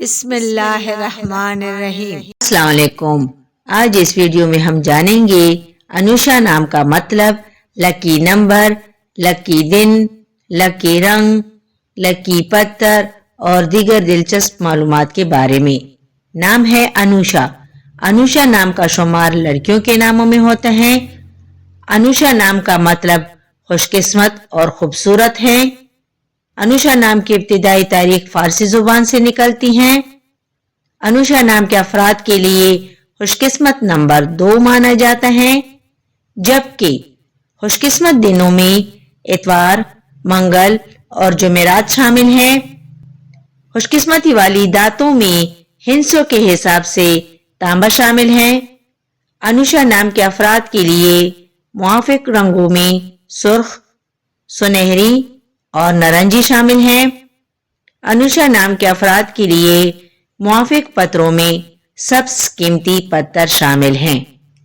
بسم اللہ الرحمن الرحیم۔ السلام علیکم۔ آج اس ویڈیو میں ہم جانیں گے انوشا نام کا مطلب، لکی نمبر، لکی دن، لکی رنگ، لکی پتھر اور دیگر دلچسپ معلومات کے بارے میں۔ نام ہے انوشا۔ انوشا نام کا شمار لڑکیوں کے ناموں میں ہوتا ہے۔ انوشا نام کا مطلب خوش قسمت اور خوبصورت ہے۔ انوشا نام کی ابتدائی تاریخ فارسی زبان سے نکلتی ہیں۔ انوشا نام کے افراد کے لیے خوش قسمت نمبر 2 مانا جاتا ہے، جبکہ خوش قسمت دنوں میں اتوار، منگل اور جمعرات شامل ہیں۔ خوش قسمتی والی دھاتوں میں ہندسوں کے حساب سے تانبا شامل ہے۔ انوشا نام کے افراد کے لیے موافق رنگوں میں سرخ، سنہری اور نارنجی شامل ہیں۔ انوشا نام کے افراد کے لیے موافق پتھروں میں سبز قیمتی پتھر شامل ہیں۔